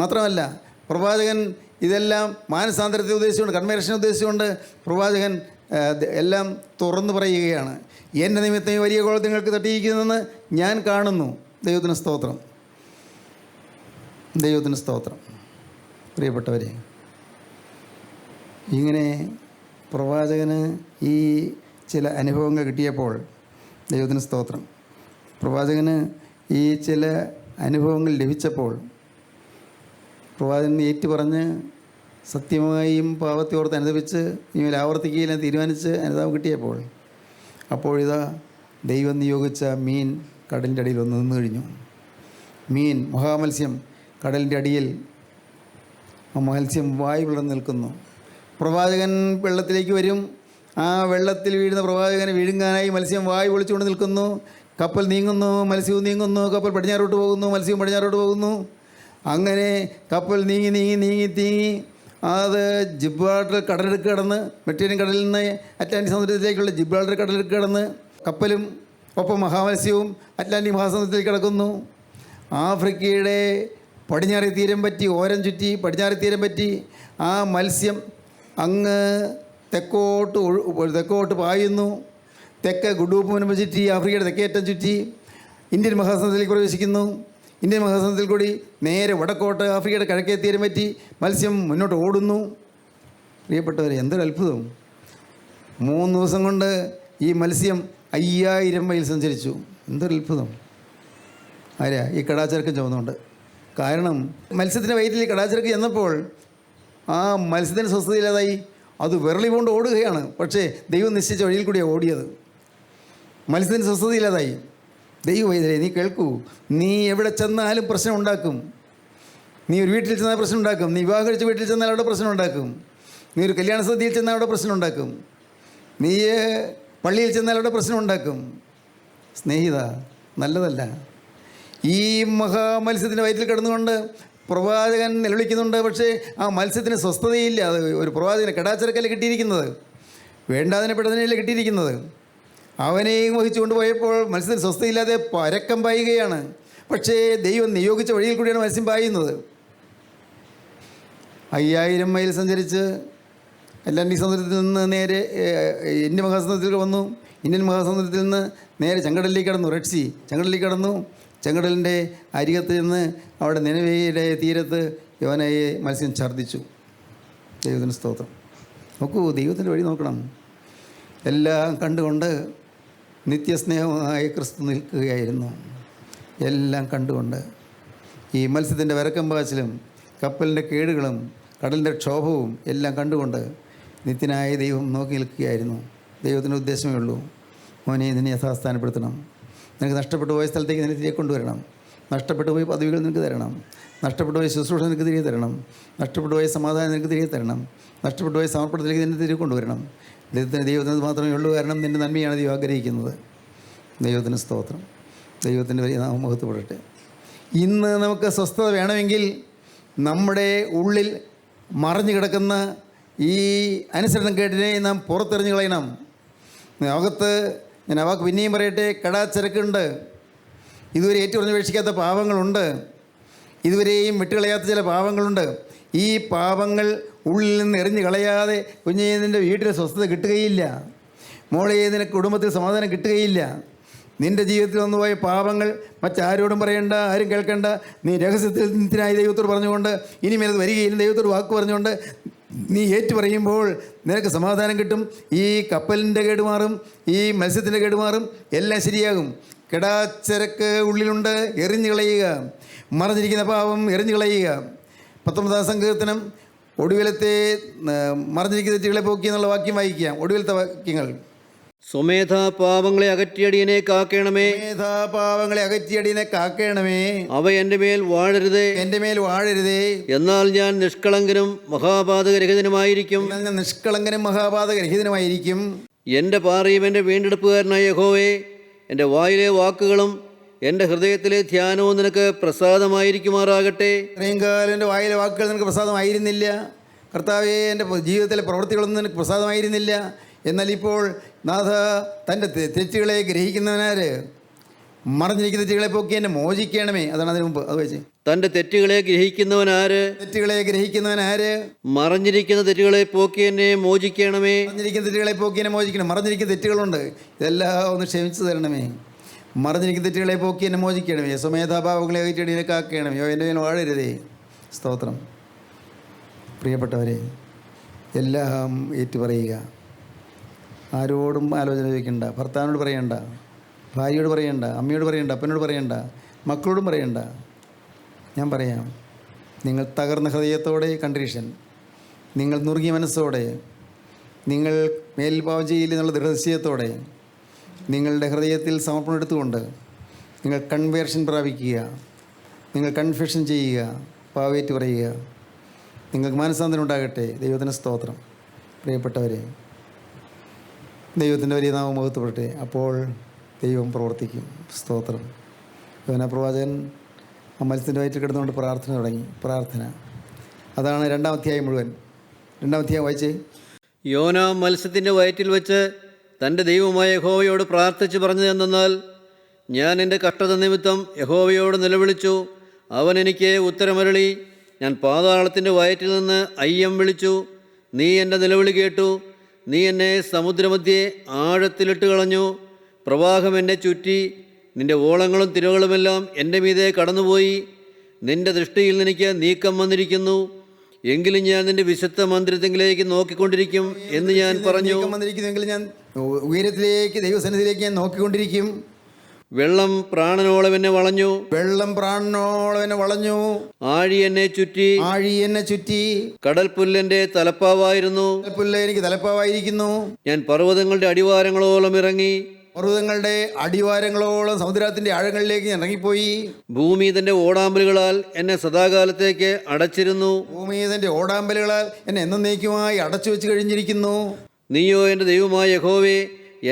[SPEAKER 2] മാത്രമല്ല പ്രവാചകൻ ഇതെല്ലാം മാനസാന്തരത്തെ ഉദ്ദേശിച്ചുകൊണ്ട്, കൺവേർഷനെ ഉദ്ദേശിച്ചുകൊണ്ട് പ്രവാചകൻ എല്ലാം തുറന്നു പറയുകയാണ്. എൻ്റെ നിമിത്തം വലിയ കോളം നിങ്ങൾക്ക് തട്ടിയിരിക്കുന്നതെന്ന് ഞാൻ കാണുന്നു. ദൈവത്തിന് സ്തോത്രം. ദൈവത്തിന് സ്തോത്രം. പ്രിയപ്പെട്ടവരെ, ഇങ്ങനെ പ്രവാചകന് ഈ ചില അനുഭവങ്ങൾ കിട്ടിയപ്പോൾ, ദൈവത്തിന് സ്തോത്രം, പ്രവാചകന് ഈ ചില അനുഭവങ്ങൾ ലഭിച്ചപ്പോൾ പ്രവാചകൻ ഏറ്റുപറഞ്ഞ് സത്യമായും പാവത്തെ ഓർത്ത് അനുദപിച്ച് ഇനിമേൽ ആവർത്തിക്കുകയില്ല തീരുമാനിച്ച് അനുതാപം കിട്ടിയപ്പോൾ, അപ്പോഴിതാ ദൈവം നിയോഗിച്ച മീൻ കടലിൻ്റെ അടിയിൽ വന്ന് നിന്ന് കഴിഞ്ഞു. മീൻ, മഹാമത്സ്യം കടലിൻ്റെ അടിയിൽ, ആ മത്സ്യം വായു പിളർന്ന് നിൽക്കുന്നു. പ്രവാചകൻ വെള്ളത്തിലേക്ക് വരും. ആ വെള്ളത്തിൽ വീഴുന്ന പ്രവാചകനെ വിഴുങ്ങാനായി മത്സ്യം വായു പൊളിച്ചുകൊണ്ട് നിൽക്കുന്നു. കപ്പൽ നീങ്ങുന്നു, മത്സ്യവും നീങ്ങുന്നു. കപ്പൽ പടിഞ്ഞാറോട്ട് പോകുന്നു, മത്സ്യവും പടിഞ്ഞാറോട്ട് പോകുന്നു. അങ്ങനെ കപ്പൽ നീങ്ങി അത് ജിബ്രാൾട്ടർ കടലെടുക്ക് കടന്ന്, മെഡിറ്ററേനിയൻ കടലിൽ നിന്ന് അറ്റ്ലാന്റിക് സമുദ്രത്തിലേക്കുള്ള ജിബ്രാൾട്ടർ കടലെടുക്ക് കടന്ന് കപ്പലും ഒപ്പം മഹാമത്സ്യവും അറ്റ്ലാന്റിക് മഹാസമുദ്രത്തിലേക്ക് കിടക്കുന്നു. ആഫ്രിക്കയുടെ പടിഞ്ഞാറേ തീരം പറ്റി, ഓരം ചുറ്റി പടിഞ്ഞാറേ തീരം പറ്റി ആ മത്സ്യം അങ്ങ് തെക്കോട്ട് പായുന്നു. തെക്ക് ഗുഡൂപ്പുമനം ചുറ്റി ആഫ്രിക്കയുടെ തെക്കേറ്റം ചുറ്റി ഇന്ത്യൻ മഹാസമുദ്രത്തിലേക്ക് പ്രവേശിക്കുന്നു. ഇന്ത്യൻ മഹാസമുദ്രത്തിൽ കൂടി നേരെ വടക്കോട്ട് ആഫ്രിക്കയുടെ കിഴക്കേ തീരം പറ്റി മത്സ്യം മുന്നോട്ട് ഓടുന്നു. പ്രിയപ്പെട്ടവരെ, എന്തൊരു അത്ഭുതം! 3 ദിവസം കൊണ്ട് ഈ മത്സ്യം 5000 മൈൽ സഞ്ചരിച്ചു. എന്തൊരു അത്ഭുതം! ആരാ? ഈ കടാച്ചരക്കം ചുമന്നുകൊണ്ട്. കാരണം മത്സ്യത്തിൻ്റെ വയറ്റിൽ കടാച്ചരക്ക് ചെന്നപ്പോൾ ആ മത്സ്യത്തിന് സ്വസ്ഥതയില്ലാതായി. അത് വിരളി കൊണ്ട് ഓടുകയാണ്. പക്ഷേ ദൈവം നിശ്ചയിച്ച വഴിയിൽ കൂടിയാണ് ഓടിയത്. മത്സ്യത്തിന് സ്വസ്ഥതയില്ലാതായി. ദൈവവൈദ്യരെ, നീ കേൾക്കൂ. നീ എവിടെ ചെന്നാലും പ്രശ്നം ഉണ്ടാക്കും. നീ ഒരു വീട്ടിൽ ചെന്നാൽ പ്രശ്നം ഉണ്ടാക്കും. നീ വിവാഹം കഴിച്ച വീട്ടിൽ ചെന്നാൽ അവിടെ പ്രശ്നം ഉണ്ടാക്കും. നീ ഒരു കല്യാണ സദ്യയിൽ ചെന്നാൽ അവിടെ പ്രശ്നം ഉണ്ടാക്കും. നീ പള്ളിയിൽ ചെന്നാൽ അവിടെ പ്രശ്നം ഉണ്ടാക്കും. സ്നേഹിത, നല്ലതല്ല. ഈ മഹാമത്സ്യത്തിൻ്റെ വയറ്റിൽ കിടന്നുകൊണ്ട് പ്രവാചകൻ നിലവിളിക്കുന്നുണ്ട്. പക്ഷേ ആ മത്സ്യത്തിന് സ്വസ്ഥതയില്ല. അത് ഒരു പ്രവാചകന് കടാച്ചരക്കല്ല കിട്ടിയിരിക്കുന്നത്, വേണ്ടാതിനെപ്പെട്ടതിനല്ല കിട്ടിയിരിക്കുന്നത്. അവനെയും വഹിച്ചുകൊണ്ട് പോയപ്പോൾ മത്സ്യത്തിന് സ്വസ്ഥയില്ലാതെ പരക്കം പായുകയാണ്. പക്ഷേ ദൈവം നിയോഗിച്ച വഴിയിൽ കൂടിയാണ് മത്സ്യം പായുന്നത്. 5000 മൈൽ സഞ്ചരിച്ച് അറ്റ്ലാന്റിക് സമുദ്രത്തിൽ നിന്ന് നേരെ ഇന്ത്യൻ മഹാസമുദ്രത്തിൽ വന്നു. ഇന്ത്യൻ മഹാസമുദ്രത്തിൽ നിന്ന് നേരെ ചെങ്കടലിലേക്ക് കടന്നു, റെഡ് സീ ചെങ്കടലിലേക്ക് കടന്നു. ചെങ്കടലിൻ്റെ അരികത്ത് നിന്ന് അവിടെ നിനവേയുടെ തീരത്ത് യോനയെ മത്സ്യം ഛർദ്ദിച്ചു. ദൈവത്തിന് സ്തോത്രം. നോക്കൂ, ദൈവത്തിൻ്റെ വഴി നോക്കണം. എല്ലാം കണ്ടുകൊണ്ട് നിത്യസ്നേഹമായ ക്രിസ്തു നിൽക്കുകയായിരുന്നു. എല്ലാം കണ്ടുകൊണ്ട് ഈ മത്സ്യത്തിൻ്റെ വരക്കം പാച്ചിലും കപ്പലിൻ്റെ കേടുകളും കടലിൻ്റെ ക്ഷോഭവും എല്ലാം കണ്ടുകൊണ്ട് നിത്യനായ ദൈവം നോക്കി നിൽക്കുകയായിരുന്നു. ദൈവത്തിൻ്റെ ഉദ്ദേശമേ ഉള്ളൂ, മോനെ നിന്നെ യഥാസ്ഥാനപ്പെടുത്തണം, നിനക്ക് നഷ്ടപ്പെട്ടു പോയ സ്ഥലത്തേക്ക് നിന്നെ തിരികെ കൊണ്ടുവരണം, നഷ്ടപ്പെട്ടു പോയ പദവികൾ നിനക്ക് തരണം, നഷ്ടപ്പെട്ടു പോയ ശുശ്രൂഷ നിനക്ക് തിരികെ തരണം, നഷ്ടപ്പെട്ടു പോയ സമാധാനം നിനക്ക് തിരികെ തരണം, നഷ്ടപ്പെട്ടു പോയ സമർപ്പണത്തിലേക്ക് നിന്നെ തിരികെ കൊണ്ടുവരണം. ദൈവത്തിന് മാത്രമേ ഉള്ളൂ, കാരണം നിൻ്റെ നന്മയാണ് ദൈവം ആഗ്രഹിക്കുന്നത്. ദൈവത്തിന് സ്തോത്രം. ദൈവത്തിൻ്റെ വലിയ നാമം മഹത്വപ്പെടട്ടെ. ഇന്ന് നമുക്ക് സ്വസ്ഥത വേണമെങ്കിൽ നമ്മുടെ ഉള്ളിൽ മറഞ്ഞു കിടക്കുന്ന ഈ അനുസരണം കേട്ടിനെ നാം പുറത്തെറിഞ്ഞു കളയണം. അകത്ത് ഞാൻ വാക്ക് പിന്നെയും പറയട്ടെ, കടാച്ചരക്കുണ്ട്, ഇതുവരെ ഏറ്റുപറഞ്ഞപേക്ഷിക്കാത്ത പാപങ്ങളുണ്ട്, ഇതുവരെയും വിട്ടുകളയാത്ത ചില പാപങ്ങളുണ്ട്. ഈ പാപങ്ങൾ ഉള്ളിൽ നിന്ന് എറിഞ്ഞു കളയാതെ കുഞ്ഞേ നിൻ്റെ വീട്ടിൽ സ്വസ്ഥത കിട്ടുകയില്ല, മോളെ നിനക്ക് കുടുംബത്തിൽ സമാധാനം കിട്ടുകയില്ല. നിൻ്റെ ജീവിതത്തിൽ വന്നുപോയ പാപങ്ങൾ മറ്റാരോടും പറയേണ്ട, ആരും കേൾക്കേണ്ട. നീ രഹസ്യത്തിൽ നിത്യനായ ദൈവത്തോട് പറഞ്ഞുകൊണ്ട് ഇനിമേലത് വരികയില്ല, ദൈവത്തോട് വാക്ക് പറഞ്ഞുകൊണ്ട് നീ ഏറ്റു പറയുമ്പോൾ നിനക്ക് സമാധാനം കിട്ടും. ഈ കപ്പലിൻ്റെ കേടുമാറും, ഈ മത്സ്യത്തിൻ്റെ കേടുമാറും, എല്ലാം ശരിയാകും. കെടാച്ചരക്ക് ഉള്ളിലുണ്ട്, എറിഞ്ഞു കളയുക. മറഞ്ഞിരിക്കുന്ന പാപം എറിഞ്ഞു കളയുക. 19-ാം സങ്കീർത്തനം ഒടുവിലത്തെ മറഞ്ഞിരിക്കുന്ന തെറ്റുകളെ പോക്കി എന്നുള്ള വാക്യം വായിക്കാം. ഒടുവിലത്തെ വാക്യങ്ങൾ:
[SPEAKER 3] സ്വമേധ പാപങ്ങളെ അകറ്റിയടിയനെ കാക്കണമേ,
[SPEAKER 2] പാപങ്ങളെ അകറ്റിയടിയനെ കാക്കണമേ.
[SPEAKER 3] അവ എൻ്റെ മേൽ വാഴരുതേ,
[SPEAKER 2] എൻ്റെ മേൽ വാഴരുതേ.
[SPEAKER 3] എന്നാൽ ഞാൻ നിഷ്കളങ്കനും മഹാപാതകരഹിതനുമായിരിക്കും.
[SPEAKER 2] ഞാൻ നിഷ്കളങ്കനും മഹാപാതകരഹിതനുമായിരിക്കും.
[SPEAKER 3] എൻ്റെ പാറയും എൻ്റെ വീണ്ടെടുപ്പുകാരനായ യഹോവേ, എൻ്റെ വായിലെ വാക്കുകളും എൻ്റെ ഹൃദയത്തിലെ ധ്യാനവും നിനക്ക് പ്രസാദമായിരിക്കുമാറാകട്ടെ.
[SPEAKER 2] ഇത്രയും കാലം എൻ്റെ വായിലെ വാക്കുകൾ നിനക്ക് പ്രസാദമായിരുന്നില്ല കർത്താവേ, എൻ്റെ ജീവിതത്തിലെ പ്രവൃത്തികളൊന്നും നിനക്ക് പ്രസാദമായിരുന്നില്ല. എന്നാൽ ഇപ്പോൾ നാഥ, തൻ്റെ തെറ്റുകളെ ഗ്രഹിക്കുന്നവനാര്? മറഞ്ഞിരിക്കുന്ന തെറ്റുകളെ പോക്കി എന്നെ മോചിക്കണമേ. അതാണ് അതിന് മുമ്പ് അത് വെച്ച്.
[SPEAKER 3] തൻ്റെ തെറ്റുകളെ ഗ്രഹിക്കുന്നവനാര്?
[SPEAKER 2] തെറ്റുകളെ ഗ്രഹിക്കുന്നവനാര്?
[SPEAKER 3] മറഞ്ഞിരിക്കുന്ന തെറ്റുകളെ പോക്കി എന്നെ മോചിക്കണമേ.
[SPEAKER 2] മറഞ്ഞിരിക്കുന്ന തെറ്റുകളെ പോക്കി എന്നെ മോചിക്കണം. മറഞ്ഞിരിക്കുന്ന തെറ്റുകളുണ്ട്, ഇതെല്ലാം ഒന്ന് ക്ഷമിച്ചു തരണമേ. മറഞ്ഞിരിക്കുന്ന തെറ്റുകളെ പോക്കി എന്നെ മോചിക്കണമേ. സ്വമേധാഭാവങ്ങളെ അകറ്റിയടിയനെ കാക്കണമേ. എൻ്റെ മേൽ വാഴരുതേ. സ്തോത്രം. പ്രിയപ്പെട്ടവരെ, എല്ലാം ഏറ്റുപറയുക. ആരോടും ആലോചന ചോദിക്കണ്ട. ഭർത്താവിനോട് പറയണ്ട, ഭാര്യയോട് പറയണ്ട, അമ്മയോട് പറയണ്ട, അപ്പനോട് പറയണ്ട, മക്കളോടും പറയണ്ട. ഞാൻ പറയാം, നിങ്ങൾ തകർന്ന ഹൃദയത്തോടെ കൺട്രീഷൻ, നിങ്ങൾ നുറുങ്ങിയ മനസ്സോടെ, നിങ്ങൾ മേൽ പാവം ചെയ്യില്ല എന്നുള്ള ദൃഢനിശ്ചയത്തോടെ നിങ്ങളുടെ ഹൃദയത്തിൽ സമർപ്പണം എടുത്തുകൊണ്ട് നിങ്ങൾ കൺവേർഷൻ പ്രാപിക്കുക, നിങ്ങൾ കൺഫെഷൻ ചെയ്യുക, പാവേറ്റ് പറയുക. നിങ്ങൾക്ക് മാനസാന്തരം ഉണ്ടാകട്ടെ. ദൈവത്തിന് സ്തോത്രം. പ്രിയപ്പെട്ടവരെ, ദൈവത്തിൻ്റെ വലിയ നാമം മഹത്വപ്പെടട്ടെ. അപ്പോൾ ദൈവം പ്രവർത്തിക്കും. സ്തോത്രം. യോന പ്രവാചകൻ ആ മത്സ്യത്തിൻ്റെ വയറ്റിൽ കിടന്നുകൊണ്ട് പ്രാർത്ഥന തുടങ്ങി. പ്രാർത്ഥന അതാണ് 2-ാം അധ്യായം മുഴുവൻ. 2-ാം അധ്യായം വായിച്ചേ.
[SPEAKER 3] യോന മത്സ്യത്തിൻ്റെ വയറ്റിൽ വെച്ച് തൻ്റെ ദൈവമായ യഹോവയോട് പ്രാർത്ഥിച്ച് പറഞ്ഞത് എന്തെന്നാൽ, ഞാൻ എൻ്റെ കഷ്ടത നിമിത്തം യഹോവയോട് നിലവിളിച്ചു, അവൻ എനിക്ക് ഉത്തരമരുളി. ഞാൻ പാതാളത്തിൻ്റെ വയറ്റിൽ നിന്ന് അയ്യം വിളിച്ചു, നീ എൻ്റെ നിലവിളി കേട്ടു. നീ എന്നെ സമുദ്രമധ്യേ ആഴത്തിലിട്ട് കളഞ്ഞു. പ്രവാഹം എന്നെ ചുറ്റി, നിൻ്റെ ഓളങ്ങളും തിരകളുമെല്ലാം എൻ്റെ മീതെ കടന്നുപോയി. നിൻ്റെ ദൃഷ്ടിയിൽ എനിക്ക് നീക്കം വന്നിരിക്കുന്നു. എങ്കിലും ഞാൻ നിൻ്റെ വിശുദ്ധ മന്ദിരത്തിലേക്ക് നോക്കിക്കൊണ്ടിരിക്കും എന്ന് ഞാൻ പറഞ്ഞു.
[SPEAKER 2] ഞാൻ ഉയരത്തിലേക്ക്, ദൈവസന്നിധിയിലേക്ക് ഞാൻ നോക്കിക്കൊണ്ടിരിക്കും.
[SPEAKER 3] വെള്ളം പ്രാണനോളം എന്നെ വളഞ്ഞു,
[SPEAKER 2] വെള്ളം പ്രാണനോളം എന്നെ വളഞ്ഞു.
[SPEAKER 3] ആഴി എന്നെ ചുറ്റി,
[SPEAKER 2] ആഴി എന്നെ ചുറ്റി.
[SPEAKER 3] കടൽ പുല്ലെൻ്റെ തലപ്പാവായിരുന്നു,
[SPEAKER 2] പുല്ല് എനിക്ക് തലപ്പാവായിരിക്കുന്നു.
[SPEAKER 3] ഞാൻ പർവ്വതങ്ങളുടെ അടിവാരങ്ങളോളം ഇറങ്ങി,
[SPEAKER 2] പർവ്വതങ്ങളുടെ അടിവാരങ്ങളോളം സമുദ്രത്തിൻ്റെ ആഴങ്ങളിലേക്ക് ഞാൻ ഇറങ്ങിപ്പോയി.
[SPEAKER 3] ഭൂമി തൻ്റെ ഓടാമ്പലുകളാൽ എന്നെ സദാകാലത്തേക്ക് അടച്ചിരുന്നു.
[SPEAKER 2] ഭൂമി തൻ്റെ ഓടാമ്പലുകളാൽ എന്നെ എന്നേക്കുമായി അടച്ചു വെച്ച് കഴിഞ്ഞിരിക്കുന്നു.
[SPEAKER 3] നീയോ എൻ്റെ ദൈവമായ യഹോവേ,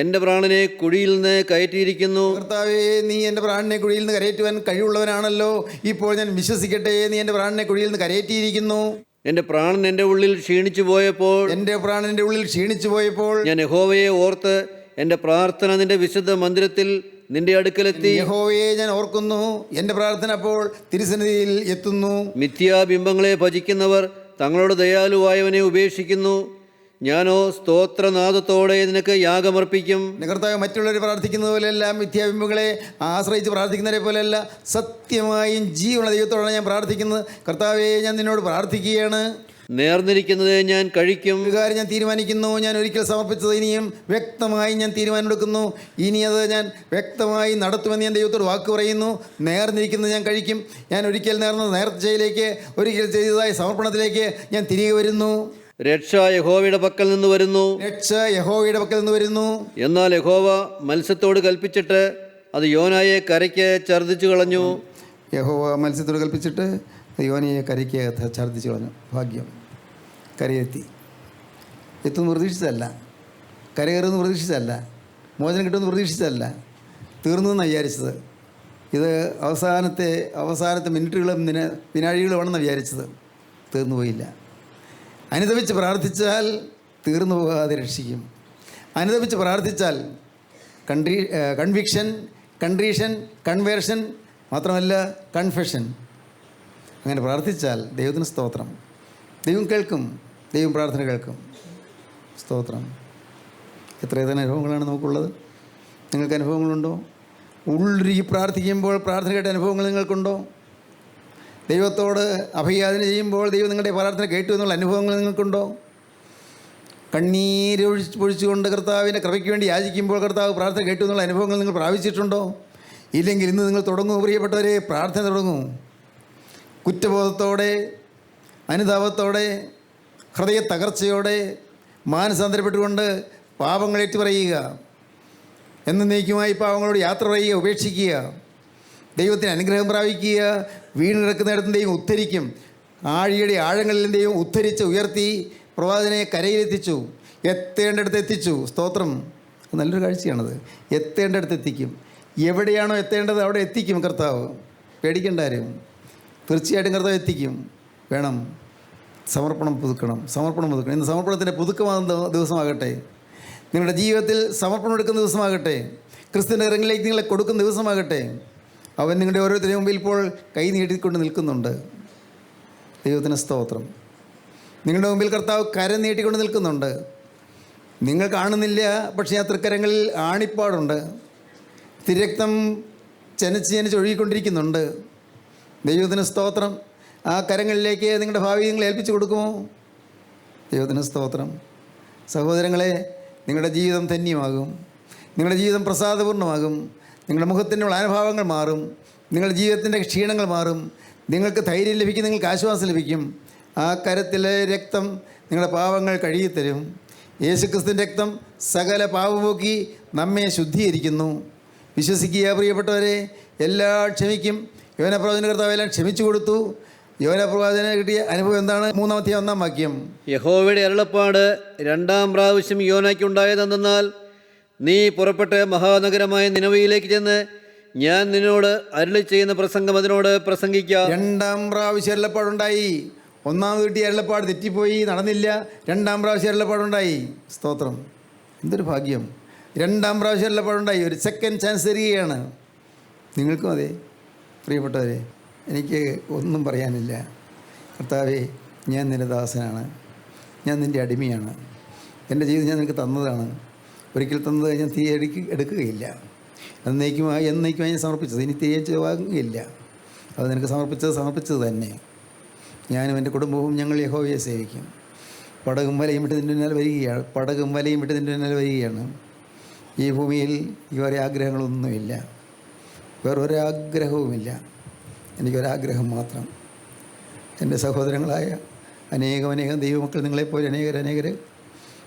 [SPEAKER 3] എൻ്റെ പ്രാണനെ കുഴിയിൽ നിന്ന് കയറ്റിയിരിക്കുന്നു.
[SPEAKER 2] കർത്താവേ, നീ എൻ്റെ പ്രാണനെ കുഴിയിൽ നിന്ന് കരയറ്റുവാൻ കഴിവുള്ളവനാണല്ലോ. ഇപ്പോൾ ഞാൻ വിശ്വസിക്കട്ടെ, നീ എൻ്റെ പ്രാണനെ കുഴിയിൽ നിന്ന് കരയറ്റിയിരിക്കുന്നു.
[SPEAKER 3] എൻ്റെ പ്രാണൻ എൻ്റെ ഉള്ളിൽ ക്ഷീണിച്ചു പോയപ്പോൾ,
[SPEAKER 2] എൻ്റെ പ്രാണൻ്റെ ഉള്ളിൽ ക്ഷീണിച്ചു പോയപ്പോൾ
[SPEAKER 3] ഞാൻ യഹോവയെ ഓർത്ത് എൻ്റെ പ്രാർത്ഥന നിന്റെ വിശുദ്ധ മന്ദിരത്തിൽ നിന്റെ അടുക്കലെത്തി.
[SPEAKER 2] യഹോവയെ ഞാൻ ഓർക്കുന്നു, എൻ്റെ പ്രാർത്ഥന അപ്പോൾ തിരുസന്നിധിയിൽ എത്തുന്നു.
[SPEAKER 3] മിഥ്യാബിംബങ്ങളെ ഭജിക്കുന്നവർ തങ്ങളോട് ദയാലുവായവനെ ഉപേക്ഷിക്കുന്നു. ഞാനോ സ്തോത്രനാദത്തോടെ നിനക്ക് യാഗമർപ്പിക്കും.
[SPEAKER 2] കർത്താവ് മറ്റുള്ളവർ പ്രാർത്ഥിക്കുന്നത് പോലെയല്ല, മിഥ്യാബിംബങ്ങളെ ആശ്രയിച്ച് പ്രാർത്ഥിക്കുന്നവരെ പോലെയല്ല, സത്യമായും ജീവനുള്ള ദൈവത്തോടാണ് ഞാൻ പ്രാർത്ഥിക്കുന്നത്. കർത്താവെ, ഞാൻ നിന്നോട് പ്രാർത്ഥിക്കുകയാണ്.
[SPEAKER 3] നേർന്നിരിക്കുന്നത് ഞാൻ കഴിക്കും.
[SPEAKER 2] ഒരു കാര്യം ഞാൻ തീരുമാനിക്കുന്നു, ഞാൻ ഒരിക്കൽ സമർപ്പിച്ചത് ഇനിയും വ്യക്തമായി ഞാൻ തീരുമാനമെടുക്കുന്നു. ഇനി അത് ഞാൻ വ്യക്തമായി നടത്തുമെന്ന് ഞാൻ ദൈവത്തോട് വാക്ക് പറയുന്നു. നേർന്നിരിക്കുന്നത് ഞാൻ കഴിക്കും. ഞാൻ ഒരിക്കൽ നേർന്ന നേർച്ചയിലേക്ക്, ഒരിക്കൽ ചെയ്തതായ സമർപ്പണത്തിലേക്ക് ഞാൻ തിരികെ വരുന്നു.
[SPEAKER 3] രക്ഷ യഹോവയുടെ പക്കൽ നിന്ന് വരുന്നു.
[SPEAKER 2] രക്ഷ യഹോവയുടെ പക്കൽ നിന്ന് വരുന്നു.
[SPEAKER 3] എന്നാൽ യഹോവ മത്സ്യത്തോട് കൽപ്പിച്ചിട്ട് അത് യോനായെ കരയ്ക്ക് ഛർദ്ദിച്ചു കളഞ്ഞു.
[SPEAKER 2] യഹോവ മത്സ്യത്തോട് കൽപ്പിച്ചിട്ട് യോനയെ കരയ്ക്ക് ഛർദ്ദിച്ചു കളഞ്ഞു. ഭാഗ്യം, കരയെത്തി. എത്തുമെന്ന് പ്രതീക്ഷിച്ചതല്ല, കരകയറുമെന്ന് പ്രതീക്ഷിച്ചതല്ല, മോചനം കിട്ടുമെന്ന് പ്രതീക്ഷിച്ചതല്ല, തീർന്നു എന്നാണ് വിചാരിച്ചത്. ഇത് അവസാനത്തെ മിനിറ്റുകളും വിനാഴികളുമാണെന്നാണ് വിചാരിച്ചത്. തീർന്നു പോയില്ല. അനുദപിച്ച് പ്രാർത്ഥിച്ചാൽ തീർന്നു പോകാതെ രക്ഷിക്കും. അനുദപിച്ച് പ്രാർത്ഥിച്ചാൽ കൺവിക്ഷൻ, കൺട്രീഷൻ, കൺവേർഷൻ, മാത്രമല്ല കൺഫെഷൻ. അങ്ങനെ പ്രാർത്ഥിച്ചാൽ ദൈവത്തിന് സ്തോത്രം. ദൈവം കേൾക്കും, ദൈവം പ്രാർത്ഥന കേൾക്കും. സ്തോത്രം. എത്രയേറെ അനുഭവങ്ങളാണ് നമുക്കുള്ളത്. നിങ്ങൾക്ക് അനുഭവങ്ങളുണ്ടോ? ഉള്ളുരുകി പ്രാർത്ഥിക്കുമ്പോൾ പ്രാർത്ഥന കേട്ട അനുഭവങ്ങൾ നിങ്ങൾക്കുണ്ടോ? ദൈവത്തോട് അഭയാചന ചെയ്യുമ്പോൾ ദൈവം നിങ്ങളുടെ പ്രാർത്ഥന കേട്ടു എന്നുള്ള അനുഭവങ്ങൾ നിങ്ങൾക്കുണ്ടോ? പൊഴിച്ചുകൊണ്ട് കർത്താവിൻ്റെ കൃപയ്ക്ക് വേണ്ടി യാചിക്കുമ്പോൾ കർത്താവ് പ്രാർത്ഥന കേട്ടു എന്നുള്ള അനുഭവങ്ങൾ നിങ്ങൾ പ്രാപിച്ചിട്ടുണ്ടോ? ഇല്ലെങ്കിൽ ഇന്ന് നിങ്ങൾ തുടങ്ങൂ പ്രിയപ്പെട്ടവരെ, പ്രാർത്ഥന തുടങ്ങൂ. കുറ്റബോധത്തോടെ, അനുതാപത്തോടെ, ഹൃദയ തകർച്ചയോടെ, മാനസാന്തരപ്പെട്ടുകൊണ്ട് പാപങ്ങൾ ഏറ്റുപറയുക. എന്നേക്കുമായി പാവങ്ങളോട് യാത്ര പറയുക, ഉപേക്ഷിക്കുക. ദൈവത്തിന് അനുഗ്രഹം പ്രാപിക്കുക. വീണിടക്കുന്നിടത്തും ദൈവം ഉദ്ധരിക്കും. ആഴിയുടെ ആഴങ്ങളിലും ദൈവം ഉദ്ധരിച്ച് ഉയർത്തി പ്രവാചകനെ കരയിലെത്തിച്ചു, എത്തേണ്ടടുത്ത് എത്തിച്ചു. സ്തോത്രം. നല്ലൊരു കാഴ്ചയാണത്. എത്തേണ്ടടുത്ത് എത്തിക്കും. എവിടെയാണോ എത്തേണ്ടത് അവിടെ എത്തിക്കും കർത്താവ്. പേടിക്കേണ്ട ആരും. തീർച്ചയായിട്ടും കർത്താവ് എത്തിക്കും. വേണം സമർപ്പണം പുതുക്കണം. ഇന്ന് സമർപ്പണത്തിൻ്റെ പുതുക്കമാകുന്ന ദിവസമാകട്ടെ. നിങ്ങളുടെ ജീവിതത്തിൽ സമർപ്പണം എടുക്കുന്ന ദിവസമാകട്ടെ. ക്രിസ്തുവിൻ്റെ ഇറങ്ങിലേക്ക് നിങ്ങളെ കൊടുക്കുന്ന ദിവസമാകട്ടെ. അവൻ നിങ്ങളുടെ ഓരോരുത്തരുടെ മുമ്പിൽ ഇപ്പോൾ കൈ നീട്ടിക്കൊണ്ട് നിൽക്കുന്നുണ്ട്. ദൈവത്തിന് സ്തോത്രം. നിങ്ങളുടെ മുമ്പിൽ കർത്താവ് കരം നീട്ടിക്കൊണ്ട് നിൽക്കുന്നുണ്ട്. നിങ്ങൾ കാണുന്നില്ല, പക്ഷേ ആ തൃക്കരങ്ങളിൽ ആണിപ്പാടുണ്ട്. തിരക്തം ചനച്ച് ഒഴുകിക്കൊണ്ടിരിക്കുന്നുണ്ട്. ദൈവത്തിന് സ്തോത്രം. ആ കരങ്ങളിലേക്ക് നിങ്ങളുടെ ഭാവി നിങ്ങളെ ഏൽപ്പിച്ചു കൊടുക്കുമോ? ദൈവത്തിന് സ്തോത്രം. സഹോദരങ്ങളെ, നിങ്ങളുടെ ജീവിതം ധന്യമാകും. നിങ്ങളുടെ ജീവിതം പ്രസാദപൂർണ്ണമാകും. നിങ്ങളുടെ മുഖത്തിൻ്റെ അനുഭാവങ്ങൾ മാറും. നിങ്ങളുടെ ജീവിതത്തിൻ്റെ ക്ഷീണങ്ങൾ മാറും. നിങ്ങൾക്ക് ധൈര്യം ലഭിക്കും. നിങ്ങൾക്ക് ആശ്വാസം ലഭിക്കും. ആ കരത്തിലെ രക്തം നിങ്ങളുടെ പാവങ്ങൾ കഴുകിത്തരും. യേശുക്രിസ്തുവിൻ്റെ രക്തം സകല പാപമോക്കി നമ്മെ ശുദ്ധീകരിക്കുന്നു. വിശ്വസിക്കുക പ്രിയപ്പെട്ടവരെ. എല്ലാം ക്ഷമിക്കും. യോന പ്രവാചകന്റെ കർത്താവ് എല്ലാം ക്ഷമിച്ചു കൊടുത്തു. യോന പ്രവാചകന് കിട്ടിയ അനുഭവം എന്താണ്? 3-ാം വാക്യം.
[SPEAKER 3] യഹോവയുടെ അരുളപ്പാട് 2-ാം പ്രാവശ്യം യോനായ്ക്കുണ്ടായതെന്നാൽ, നീ പുറപ്പെട്ട് മഹാനഗരമായ നിനവയിലേക്ക് ചെന്ന് ഞാൻ നിന്നോട് അരുളി ചെയ്യുന്ന പ്രസംഗം അതിനോട് പ്രസംഗിക്കാം.
[SPEAKER 2] 2-ാം പ്രാവശ്യം അരുളപ്പാടുണ്ടായി. 1-ാമത് കിട്ടിയ അരുളപ്പാട് തെറ്റിപ്പോയി, നടന്നില്ല. 2-ാം പ്രാവശ്യം അരുളപ്പാടുണ്ടായി. സ്തോത്രം. എന്തൊരു ഭാഗ്യം. 2-ാം പ്രാവശ്യം അരുളപ്പാടുണ്ടായി. ഒരു സെക്കൻഡ് ചാൻസ് തരികയാണ്. നിങ്ങൾക്കും അതെ പ്രിയപ്പെട്ടവരെ. എനിക്ക് ഒന്നും പറയാനില്ല. കർത്താവേ, ഞാൻ നിൻ്റെ ദാസനാണ്. ഞാൻ നിൻ്റെ അടിമയാണ്. എൻ്റെ ജീവിതം ഞാൻ നിനക്ക് തന്നതാണ്. ഒരിക്കൽ തന്നത് ഞാൻ എടുക്കുകയില്ല. എന്നേക്കുമായി ഞാൻ സമർപ്പിച്ചത് ഇനി തിരിച്ച് വാങ്ങുകയില്ല. അത് നിനക്ക് സമർപ്പിച്ചത് തന്നെ. ഞാനും എൻ്റെ കുടുംബവും ഞങ്ങൾ യഹോവയെ സേവിക്കും. പടകും വലയും വിട്ട് നിൻ്റെ പിന്നാലെ വരികയാണ്. ഈ ഭൂമിയിൽ വേറെ ആഗ്രഹങ്ങളൊന്നുമില്ല. വേറൊരാഗ്രഹവുമില്ല. എനിക്കൊരാഗ്രഹം മാത്രം. എൻ്റെ സഹോദരങ്ങളായ അനേകം ദൈവമക്കൾ, നിങ്ങളെപ്പോലെ അനേകർ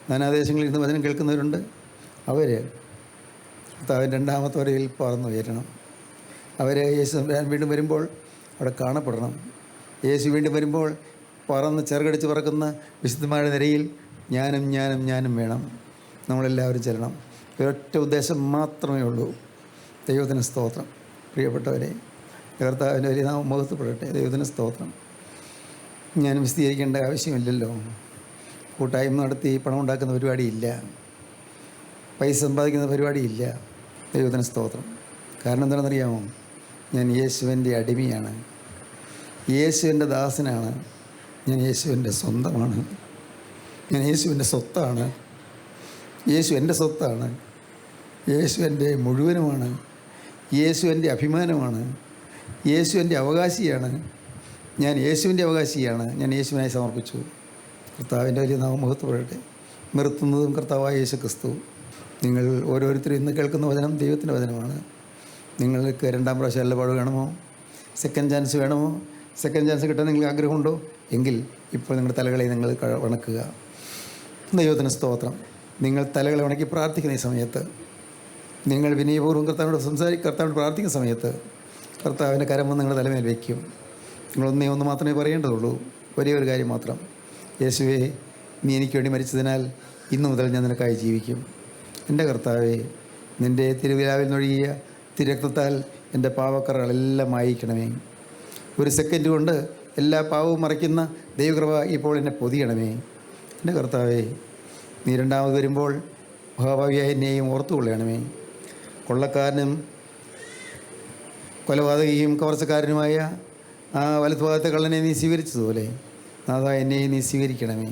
[SPEAKER 2] നാനാദേശങ്ങളിൽ നിന്ന് വചനം കേൾക്കുന്നവരുണ്ട്. അവർ കർത്താവിൻ്റെ 2-ാമത്തെ വരയിൽ പറന്നു ഉയരണം. അവർ യേശു വീണ്ടും വരുമ്പോൾ അവിടെ കാണപ്പെടണം. യേശു വീണ്ടും വരുമ്പോൾ പറന്ന് ചിറകടിച്ച് പറക്കുന്ന വിശുദ്ധന്മാരുടെ നിരയിൽ ഞാനും വേണം. നമ്മളെല്ലാവരും ചെല്ലണം. ഒരൊറ്റ ഉദ്ദേശം മാത്രമേ ഉള്ളൂ. ദൈവത്തിന് സ്തോത്രം. പ്രിയപ്പെട്ടവരെ, കർത്താവിൻ്റെ വലിയ നാമം മഹത്വപ്പെടട്ടെ. ദൈവത്തിന് സ്തോത്രം. ഞാൻ വിശദീകരിക്കേണ്ട ആവശ്യമില്ലല്ലോ. കൂട്ടായ്മ നടത്തി പണം ഉണ്ടാക്കുന്ന പരിപാടിയില്ല. പൈസ സമ്പാദിക്കുന്ന പരിപാടിയില്ല. ദൈവത്തിന് സ്തോത്രം. കാരണം എന്താണെന്നറിയാമോ? ഞാൻ യേശുവിൻ്റെ അടിമയാണ്, യേശുവിൻ്റെ ദാസനാണ്, ഞാൻ യേശുവിൻ്റെ സ്വന്തമാണ്, ഞാൻ യേശുവിൻ്റെ സ്വത്താണ്, യേശു എൻ്റെ സ്വത്താണ്, യേശു എൻ്റെ മുഴുവനുമാണ്, യേശു എൻ്റെ അഭിമാനമാണ്, യേശു എൻ്റെ അവകാശിയാണ്, ഞാൻ യേശുവിൻ്റെ അവകാശിയാണ്, ഞാൻ യേശുവിനായി സമർപ്പിച്ചു. കർത്താവിൻ്റെ വലിയ നാമം മഹത്വപ്പെടട്ടെ. നിർത്തുന്നതും കർത്താവായ യേശു ക്രിസ്തു. നിങ്ങൾ ഓരോരുത്തരും ഇന്ന് കേൾക്കുന്ന വചനം ദൈവത്തിൻ്റെ വചനമാണ്. നിങ്ങൾക്ക് 2ാം പ്രാവശ്യം അല്ലപാട് വേണമോ? സെക്കൻഡ് ചാൻസ് വേണമോ? സെക്കൻഡ് ചാൻസ് കിട്ടാൻ നിങ്ങൾക്ക് ആഗ്രഹമുണ്ടോ? എങ്കിൽ ഇപ്പോൾ നിങ്ങളുടെ തലകളെ നിങ്ങൾ വണക്കുക. ദൈവത്തിന് സ്തോത്രം. നിങ്ങൾ തലകളെ വണക്കി പ്രാർത്ഥിക്കുന്ന ഈ സമയത്ത്, നിങ്ങൾ വിനയപൂർവ്വം കർത്താവിനോട് പ്രാർത്ഥിക്കുന്ന സമയത്ത് കർത്താവിൻ്റെ കരം വന്ന് നിങ്ങളുടെ തലമേൽ വയ്ക്കും. ഒന്ന് മാത്രമേ പറയേണ്ടതുള്ളൂ, ഒരേ ഒരു കാര്യം മാത്രം: യേശുവേ, നീ എനിക്ക് വേണ്ടി മരിച്ചതിനാൽ ഇന്നു മുതൽ ഞാൻ നിനക്കായി ജീവിക്കും. എൻ്റെ കർത്താവേ, നിൻ്റെ തിരുവിലാവിൽ നിന്നൊഴുകിയ തിരക്തത്താൽ എൻ്റെ പാവക്കറകളെല്ലാം മായിക്കണമേ. ഒരു സെക്കൻഡ് കൊണ്ട് എല്ലാ പാവവും മറയ്ക്കുന്ന ദൈവകൃപ ഇപ്പോൾ എന്നെ പൊതിയണമേ. എൻ്റെ കർത്താവേ, നീ 2ാമത് വരുമ്പോൾ മഹാഭാവിയായ എന്നെയും ഓർത്തുകൊള്ളണമേ. കൊള്ളക്കാരനും കൊലപാതകിയും കവർച്ചക്കാരനുമായ ആ വലതുഭാഗത്തെ കള്ളനെ നീ സ്വീകരിച്ചതുപോലെ നാഥാ, എന്നെയും നീ സ്വീകരിക്കണമേ.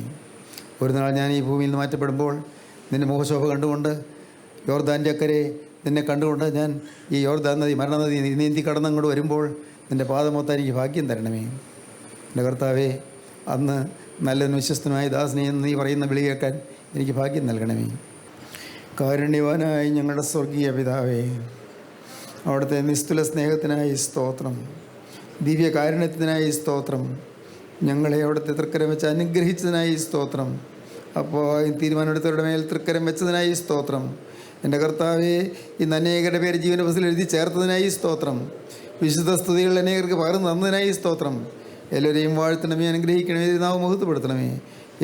[SPEAKER 2] ഒരു നാൾ ഞാൻ ഈ ഭൂമിയിൽ നിന്ന് മാറ്റപ്പെടുമ്പോൾ നിൻ്റെ മുഖശോഭ കണ്ടുകൊണ്ട് യോർദാൻ്റെ അക്കരെ നിന്നെ കണ്ടുകൊണ്ട് ഞാൻ ഈ യോർദാൻ നദി, മരണനദി നീന്തി കടന്നങ്ങോട്ട് വരുമ്പോൾ നിൻ്റെ പാദമൊത്താൻ എനിക്ക് ഭാഗ്യം തരണമേ. എൻ്റെ കർത്താവേ, അന്ന് നല്ലൊരു വിശ്വസ്തനായ ദാസനെ എന്ന് നീ പറയുന്ന വിളി കേൾക്കാൻ എനിക്ക് ഭാഗ്യം നൽകണമേ. കാരുണ്യവാനായി ഞങ്ങളുടെ സ്വർഗീയ പിതാവേ, അവിടുത്തെ നിസ്തുല സ്നേഹത്തിനായി സ്തോത്രം, ദിവ്യ കാരുണ്യത്തിനായി സ്തോത്രം, ഞങ്ങളെ അവിടുത്തെ തൃക്കരം വെച്ച് അനുഗ്രഹിച്ചതിനായി സ്തോത്രം, അപ്പോൾ തീരുമാനമെടുത്തവരുടെ മേൽ തൃക്കരം വെച്ചതിനായി സ്തോത്രം. എൻ്റെ കർത്താവേ, ഇന്ന് അനേകരുടെ പേര് ജീവൻ്റെ പുസ്തകത്തിൽ എഴുതി ചേർത്തതിനായി സ്തോത്രം, വിശുദ്ധ സ്തുതികൾ അനേകർക്ക് പകർന്നു തന്നതിനായി സ്തോത്രം. എല്ലാവരെയും വാഴ്ത്തണമേ, അനുഗ്രഹിക്കണമേ, നാമം മഹത്വപ്പെടുത്തണമേ.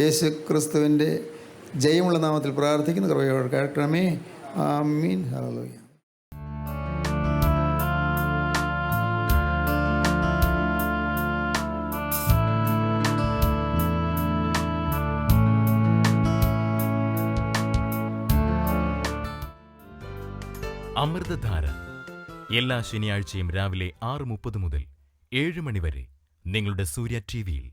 [SPEAKER 2] യേശു ക്രിസ്തുവിൻ്റെ ജയമുള്ള നാമത്തിൽ പ്രാർത്ഥിക്കുന്ന കൃപയോട് കേൾക്കണമേ. ആമീൻ. ഹല്ലേലൂയ.
[SPEAKER 1] അമൃതധാര എല്ലാ ശനിയാഴ്ചയും രാവിലെ 6:30 മുതൽ 7 മണി വരെ നിങ്ങളുടെ സൂര്യ TV-യിൽ.